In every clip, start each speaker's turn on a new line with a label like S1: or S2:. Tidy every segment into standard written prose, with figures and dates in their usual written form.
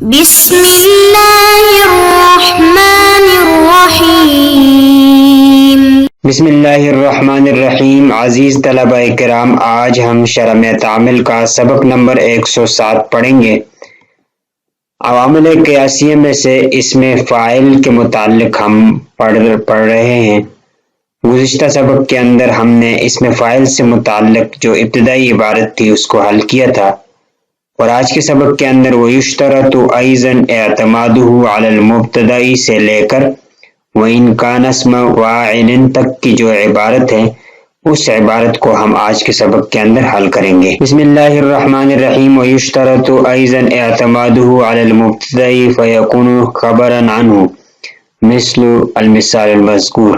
S1: بسم اللہ الرحمن الرحیم۔
S2: بسم اللہ الرحمن الرحیم۔ عزیز طلبہ کرام، آج ہم شرح تعامل کا سبق نمبر 107 پڑھیں گے۔ عوامل قیاسیہ میں سے اسم فاعل کے متعلق ہم پڑھ رہے ہیں۔ گزشتہ سبق کے اندر ہم نے اسم فاعل سے متعلق جو ابتدائی عبارت تھی اس کو حل کیا تھا، اور آج کے سبق کے اندر وَيُشْتَرَطُ أَيْضًا اعتمادُهُ عَلَى الْمُبْتَدَإِ سے لے کر وَإِنْ كَانَ اسْمَ فَاعِلٍ تک کی جو عبارت ہے اس عبارت کو ہم آج کے سبق کے اندر حل کریں گے۔ بسم اللہ الرحمن الرحیم۔ وَيُشْتَرَطُ أَيْضًا اعتمادُهُ عَلَى الْمُبْتَدَإِ فَيَكُونُ خَبَرًا عَنْهُ مثل المثال المذکور،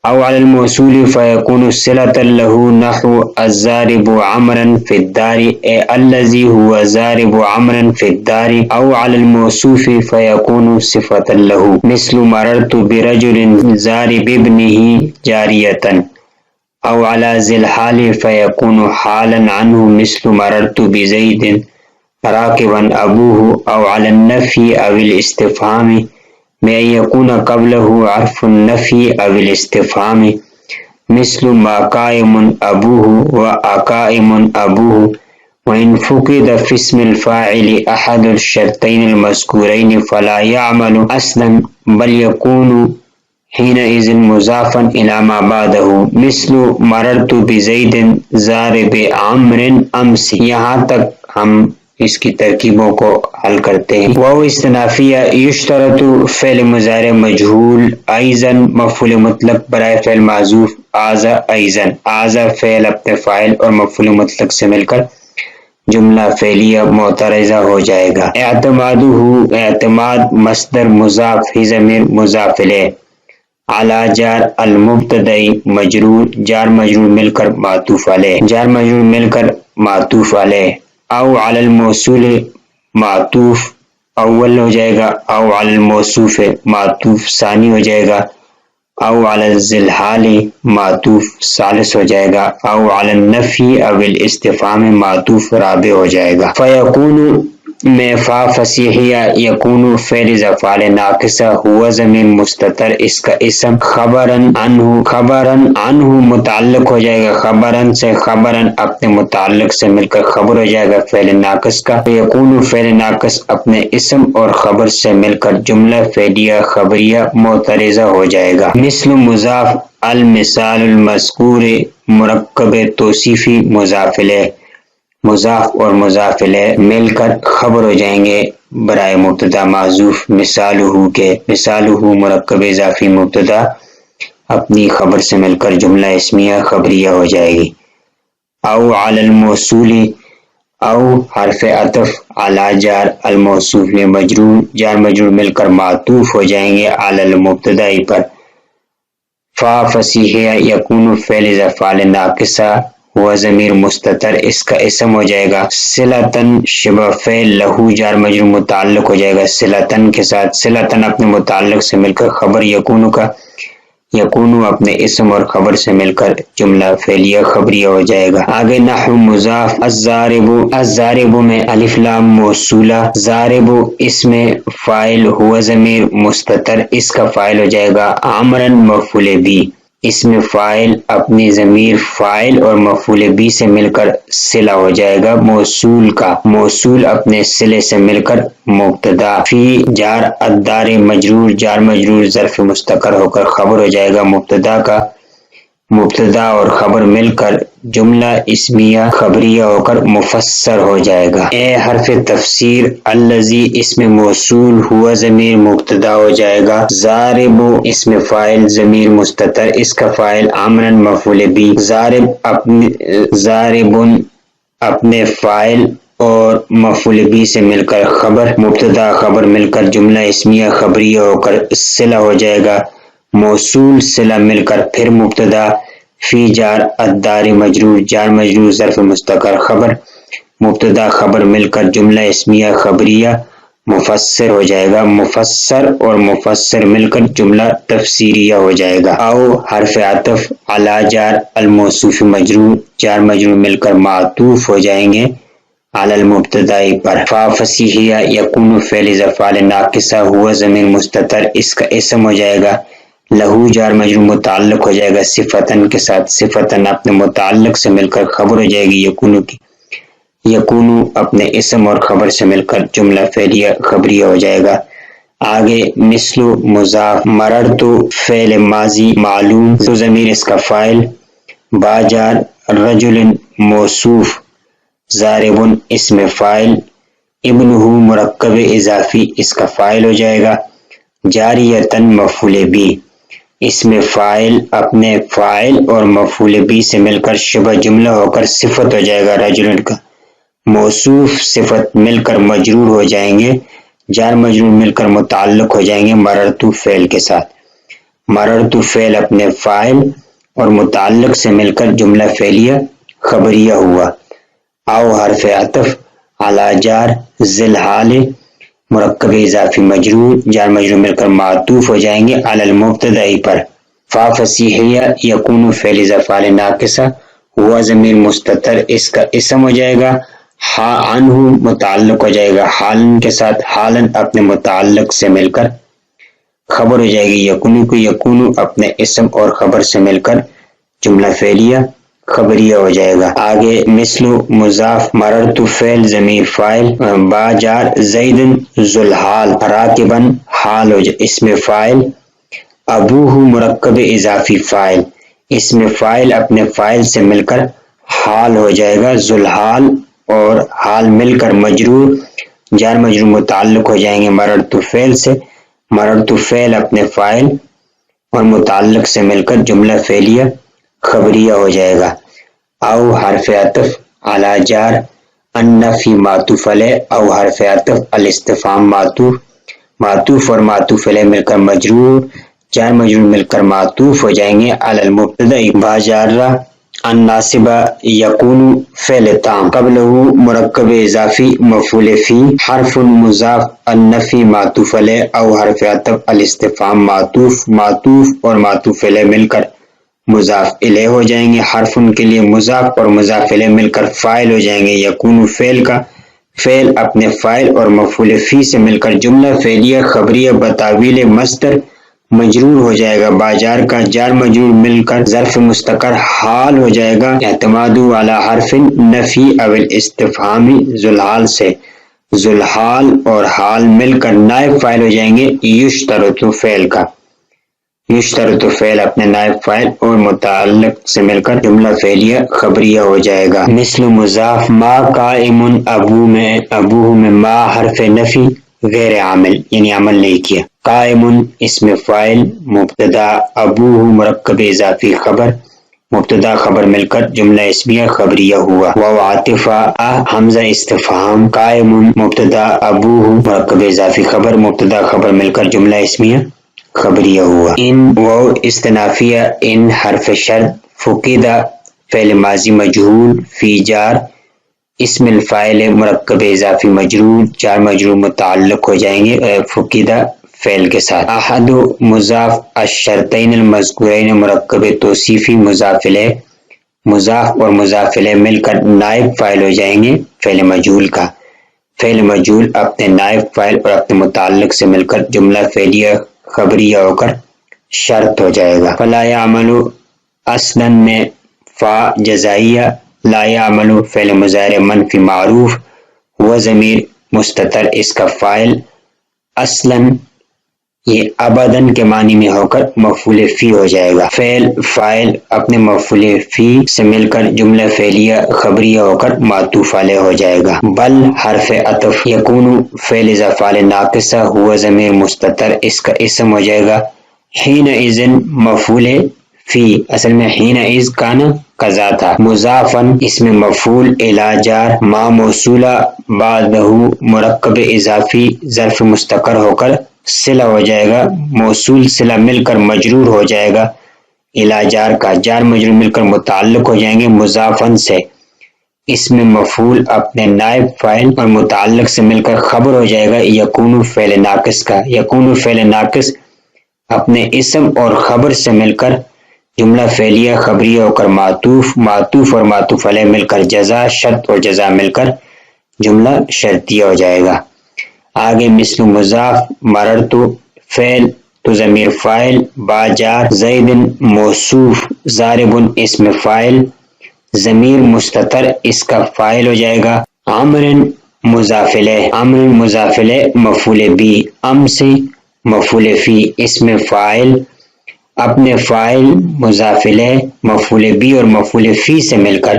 S2: او على الموصول فيكون صلة له نحو الضارب عمرا في الدار اي الذي هو ضارب عمرا في الدار، او على الموصوف فيكون صفة له مثل مررت برجل ضارب ابنه جارية، او على ذي الحال فيكون حالا عنه مثل مررت بزيد راكبا ابوه، او على النفي او الاستفهام بأن يكون قبله عرف النفي أو الاستفهام مثل ما قائم أبوه وأقائم أبوه، وإن فقد في اسم الفاعل أحد الشرطين المذكورين فلا يعمل أصلا بل يكون حينئذ مضافا إلى ما بعده مثل مررت بزيد ضارب عمرو أمس۔ یہاں تک ہم اس کی ترکیبوں کو حل کرتے ہیں۔ واو استنافیہ، یشترط فعل مضارع مجہول، ایضاً مفعول مطلق برائے فعل محذوف، آذا ایضاً، آذا فعل اپنے فاعل اور مفعول مطلق سے مل کر جملہ فعلیہ معترضہ ہو جائے گا۔ اعتمادہ، اعتماد مصدر مضاف، ہی ضمیر مضاف الیہ، علی جار المبتدئی مجرور، جار مجرور مل کر معطوف علیہ، جار مجرور مل کر معطوف علیہ، او علی الموصول معطوف اول ہو جائے گا، او علی الموصوف معطوف ثانی ہو جائے گا، او علی ذی الحال معطوف ثالث ہو جائے گا، او علی النفی او الاستفهام معطوف رابع ہو جائے گا۔ فیکون میں فا فصیحیہ، یکون فعل افعال ناقصہ، ہوا ضمیر مستتر، اس کا اسم خبرن عنہ، خبرن عنہ متعلق ہو جائے گا، خبرن سے خبرن اپنے متعلق سے مل کر خبر ہو جائے گا فعل ناقص کا۔ یکون فعل ناقص اپنے اسم اور خبر سے مل کر جملہ فعلیہ خبریہ معترضہ ہو جائے گا۔ مثل مضاف، المثال المذکور مرکب توصیفی مضاف الیہ، مضاف اور مضاف الیہ مل کر خبر ہو جائیں گے برائے مبتدا محذوف مثالہ کے، مثالہ مرکب اضافی مبتدا اپنی خبر سے مل کر جملہ اسمیہ خبریہ ہو جائے گی۔ او علی الموصول، او حرف عطف، علی جار الموصوف مجرور، جار مجرور مل کر معطوف ہو جائیں گے علی المبتدائی پر۔ فا فصیحیہ، یکون فعل افعال ناقصہ، ہوا ضمیر مستتر، اس کا اسم ہو جائے گا صلتن شبہ فعل، لہو جار مجرور متعلق ہو جائے گا صلتن کے ساتھ، صلتن اپنے متعلق سے مل کر خبر یکون کا، یکون اپنے اسم اور خبر سے مل کر جملہ فعلیہ خبریہ ہو جائے گا۔ آگے نحو مضاف، الضارب، الضارب میں الف لام موصولہ، ضارب اسم فاعل، ہوا ضمیر مستتر، اس کا فاعل ہو جائے گا عمرن مفعول بی، اسم فاعل اپنی ضمیر فاعل اور مفعول بی سے مل کر صلہ ہو جائے گا موصول کا، موصول اپنے صلے سے مل کر مبتدا، فی جار الدار مجرور، جار مجرور ظرف مستقر ہو کر خبر ہو جائے گا مبتدا کا، مبتدا اور خبر مل کر جملہ اسمیہ خبریہ ہو کر مفسر ہو جائے گا۔ اے حرف تفسیر، الذی اسم موصول، ہوا ضمیر مبتدا ہو جائے گا، ضارب اسم فاعل ضمیر مستتر، اس کا فاعل عمرن مفعول بی، ضارب ضاربن اپنے فاعل اور مفعول بی سے مل کر خبر، مبتدا خبر مل کر جملہ اسمیہ خبریہ ہو کر صلہ ہو جائے گا، موصول صلہ مل کر پھر مبتدا، فی جار الدار مجرور، جار مجرور ظرف مستقر خبر، مبتدا خبر مل کر جملہ اسمیہ خبریہ مفسر ہو جائے گا، مفسر اور مفسر مل کر جملہ تفسیریہ ہو جائے گا۔ او حرف عطف، علی جار الموصوف مجرور، جار مجرور مل کر معطوف ہو جائیں گے علی المبتدائی پر. فا فصیحیہ یکون فعل افعال ناقصہ ہوا ضمیر مستتر اس کا اسم ہو جائے گا. لہو جار مجرور متعلق ہو جائے گا صفتن کے ساتھ. صفتن اپنے متعلق سے مل کر خبر ہو جائے گی یکونو کی. یکونو اپنے اسم اور خبر سے مل کر جملہ فعلیہ خبریہ ہو جائے گا. آگے مثل مضاف مررتو فعل ماضی معلوم تو ضمیر اس کا فاعل. باجار رجل موصوف ضارب اسم فاعل. ابنہ مرکب اضافی اس کا فاعل ہو جائے گا. جاریتن مفعول بی اسم فاعل اپنے فاعل اور مفعول بی سے مل کر شبہ جملہ ہو کر صفت ہو جائے گا رجل کا. موصوف صفت مل کر مجرور ہو جائیں گے. جار مجرور مل کر متعلق ہو جائیں گے مررتو فعل کے ساتھ. مررتو فعل اپنے فاعل اور متعلق سے مل کر جملہ فعلیہ خبریہ ہوا. او حرف عطف علی جار ذل حال مرکب اضافی مجرور جار مجرور مل کر معطوف ہو جائیں گے علی المبتدائی پر. فا فصیحیہ یکون فعل افعال ناقصہ ہوا ضمیر مستتر اس کا اسم ہو جائے گا. ہا عنہ متعلق ہو جائے گا حالن کے ساتھ. حالن اپنے متعلق سے مل کر خبر ہو جائے گی یکونو کو. یکونو اپنے اسم اور خبر سے مل کر جملہ فعلیہ خبریہ ہو جائے گا. آگے مثل مضاف مررتو فعل ضمیر فاعل. با جار زیدن ذوالحال راکبن حال ہو جائے اسم فاعل. ابوہ مرکب اضافی فاعل اسم فاعل اپنے فاعل سے مل کر حال ہو جائے گا. ذوالحال اور حال مل کر مجرور جار مجرور متعلق ہو جائیں گے مررتو فعل سے. مررتو فعل اپنے فاعل اور متعلق سے مل کر جملہ فعلیہ خبریہ ہو جائے گا. او حرف عطف علی جار النفی معطوف علیہ. او حرف عطف الاستفہام معطوف. معطوف اور معطوف علیہ مل کر مجرور جار مجرور مل کر معطوف ہو جائیں گے علی المبتدائی. با جارہ الناصب یکون فعل تام قبلہ مرکب اضافی مفعول فی حرف مضاف النفی معطوف علیہ. او حرف عطف الاستفہام معطوف. معطوف اور معطوف علیہ مل کر مضاف الیہ ہو جائیں گے. حرف کے لیے مضاف اور مضاف الیہ مل کر فاعل ہو جائیں گے. یکون فعل کا فعل اپنے فاعل اور مفعول فی سے مل کر جملہ فعلیہ خبریہ بتاویل مصدر مجرور ہو جائے گا. باجار کا جار مجرور مل کر ظرف مستقر حال ہو جائے گا. اعتماد علی حرف نفی او الاستفہام ذوالحال سے. ذوالحال اور حال مل کر نائب فاعل ہو جائیں گے یشترط فعل کا. یشترط فعل اپنے نائب فاعل اور متعلق سے مل کر جملہ فعلیہ خبریہ ہو جائے گا. مثل مضاف ما قائم ابوہ میں ما حرف نفی غیر عامل یعنی عمل نہیں کیا. قائم اسم فاعل مبتدا ابوہ مرکب اضافی خبر. مبتدا خبر مل کر جملہ اسمیہ خبریہ ہوا. واو عاطفہ حمزہ استفہام. قائم مبتدا ابوہ مرکب اضافی خبر. مبتدا خبر مل کر جملہ اسمیہ خبریہ ہوا. ان واو استنافیہ ان حرف شرط. فقیدہ فعل ماضی مجہول فی جار اسم الفاعل مرکب اضافی مجرور جار مجرور متعلق ہو جائیں گے فقیدہ فعل کے ساتھ. احد مضاف الشرطین المذکورین مرکب توصیفی مضاف الیہ. مضاف اور مضاف الیہ مل کر نائب فاعل ہو جائیں گے فعل مجہول کا. فعل مجہول اپنے نائب فاعل اور اپنے متعلق سے مل کر جملہ فعلیہ خبریہ ہو کر شرط ہو جائے گا. فلا یعمل اصلا میں فا جزائیہ. لا یعمل فعل مضارع منفی معروف و ضمیر مستتر اس کا فاعل. اصلا یہ ابداً کے معنی میں ہو کر مفعول فی ہو جائے گا. فعل فاعل اپنے مفعول فی سے مل کر جملہ فعلیہ خبریہ ہو کر معطوف علیہ ہو جائے گا. بل حرف عطف یکون فعل افعال ناقصہ ہوا ضمیر مستتر اس کا اسم ہو جائے گا. حین اذن مفعول فی اصل میں حین اذ کانا قضا تھا. مضافن اسم مفعول الی جار ما موصولہ بعدہ مرکب اضافی ظرف مستقر ہو کر صلہ ہو جائے گا. موصول صلہ مل کر مجرور ہو جائے گا الی جار کا. جار مجرور مل کر متعلق ہو جائیں گے مضافن سے. اسم مفعول اپنے نائب فاعل اور متعلق سے مل کر خبر ہو جائے گا یکون فعل ناقص کا. یکون فعل ناقص اپنے اسم اور خبر سے مل کر جملہ فعلیہ خبریہ ہو کر معطوف. معطوف اور معطوف علیہ مل کر جزا. شرط اور جزا مل کر جملہ شرطیہ ہو جائے گا۔ آگے مثل مضاف، مررت فعل تو ضمیر فاعل، با جار، زید موصوف، ضارب اسم فاعل، ضمیر مستتر اس کا فاعل ہو جائے گا۔ عمر مضاف الیہ، عمر مضاف الیہ مفعول بی، امس مفعول فی اسم فاعل، اپنے فاعل مضاف الیہ مفعول بی اور مفعول فی سے مل کر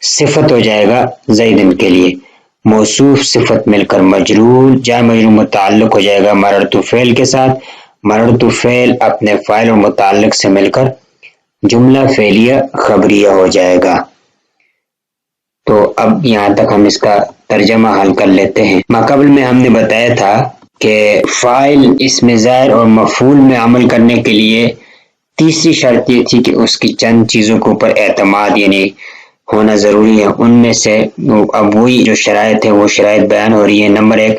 S2: صفت ہو جائے گا زیدن کے لیے، موصوف صفت مل کر مجرور، جار مجرور متعلق ہو جائے گا مررت فعل کے ساتھ، مررت فعل اپنے فاعل اور متعلق سے مل کر جملہ فعلیہ خبریہ ہو جائے گا۔ تو اب یہاں تک ہم اس کا ترجمہ حل کر لیتے ہیں۔ ماقبل میں ہم نے بتایا تھا کہ فاعل اسم ظاہر اور مفعول میں عمل کرنے کے لیے تیسری شرط یہ تھی کہ اس کی چند چیزوں کے اوپر اعتماد یعنی ہونا ضروری ہے۔ ان میں سے اب وہی جو شرائط ہے وہ شرائط بیان ہو رہی ہے۔ نمبر 1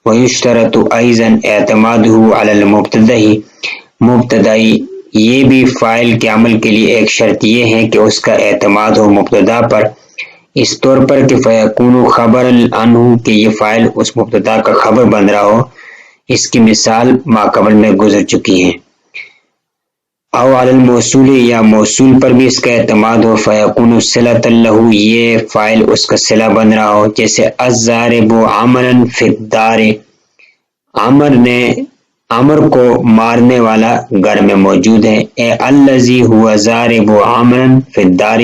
S2: وَيُشْتَرَطُ أَيْضًا اعتمادُهُ عَلَى الْمُبْتَدَإِ، مبتدائی یہ بھی فاعل کے عمل کے لیے ایک شرط یہ ہے کہ اس کا اعتماد ہو مبتدا پر، اس طور پر کہ فَيَكُونُ خَبَرًا عَنْهُ کہ یہ فاعل اس مبتدا کا خبر بن رہا ہو۔ اس کی مثال ماقبل میں گزر چکی ہیں۔ او علی الموصول یا موصول پر بھی اس کا اعتماد ہو، فیکون صلۃ لہ یہ فاعل اس کا صلہ بن رہا ہو، جیسے الضارب عمرا فی الدار، عمر کو مارنے والا گھر میں موجود ہے۔ اے الذی هو ضارب عمرا فی الدار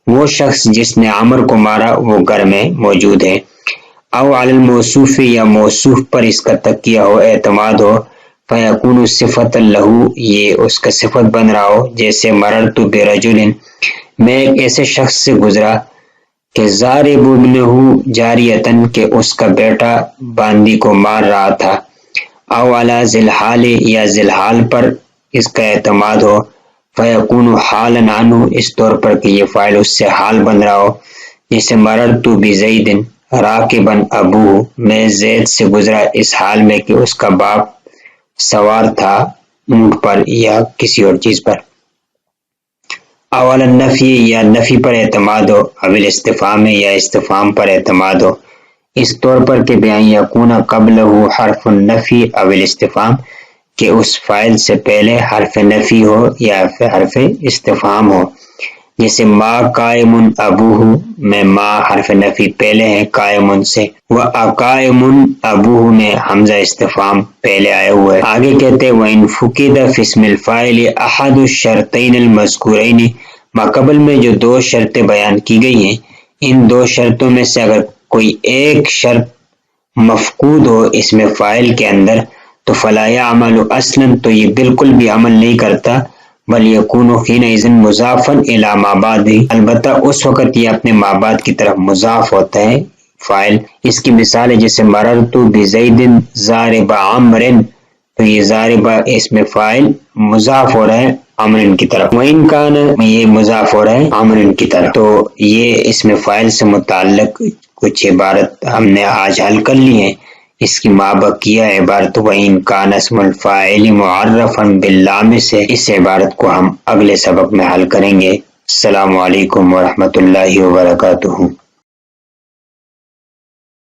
S2: وہ شخص جس نے عمر کو مارا وہ گھر میں موجود ہے۔ او علی الموصوف یا موصوف پر اس کا تکیہ ہو اعتماد ہو، فیکون صفۃ لہ یہ اس کا صفت بن رہا ہو، جیسے مررت برجل میں ایک ایسے شخص سے گزرا کہ ضارب ابنہ جاریۃ کہ اس کا بیٹا باندی کو مار رہا تھا۔ او علی ذی الحال یا ذی الحال پر اس کا اعتماد ہو، فیکون حالا عنہ اس طور پر کہ یہ فاعل اس سے حال بن رہا ہو، جیسے مررت بزید راکبا ابوہ میں زید سے گزرا اس حال میں کہ اس کا باپ سوار تھا اونٹ پر یا کسی اور چیز پر۔ اول النفی یا نفی پر اعتماد ہو، اول استفہام یا استفہام پر اعتماد ہو، اس طور پر کہ بیان یکون قبلہ حرف النفی اول استفہام کہ اس فاعل سے پہلے حرف نفی ہو یا حرف استفہام ہو، جیسے ما قائم ابوہ میں ما حرف نفی پہلے ہے قائم سے، و اقائم ابوہ میں حمزہ استفہام پہلے آئے ہوئے۔ آگے کہتے ہیں وَإِنْ فُقِدَ فِي اسْمِ الْفَاعِلِ أَحَدُ الشَّرْطَيْنِ الْمَذْكُورَيْنِ ماقبل میں جو دو شرطیں بیان کی گئی ہیں، ان دو شرطوں میں سے اگر کوئی ایک شرط مفقود ہو اسم فاعل کے اندر تو فَلَا يَعْمَلُ أَصْلًا تو یہ بالکل بھی عمل نہیں کرتا، بل یکون حینئذ مضافا الی ما بعد البتہ اس وقت یہ اپنے ما بعد کی طرف مضاف ہوتا ہے فاعل۔ اس کی مثال ہے جیسے مررت بزید ضارب عمر تو یہ ضارب اسم فاعل مضاف ہو رہا ہے عمر کی طرف، وَإِنْ كَانَ یہ مضاف ہو رہا ہے عمر کی طرف۔ تو یہ اسم فاعل سے متعلق کچھ عبارت ہم نے آج حل کر لی ہیں۔ اس کی مابقیہ عبارت وَإِنْ كَانَ اسْمُ الْفَاعِلِ مُعَرَّفًا بِاللَّامِ سے اس عبارت کو ہم اگلے سبق میں حل کریں گے۔ السلام علیکم ورحمۃ اللہ وبرکاتہ۔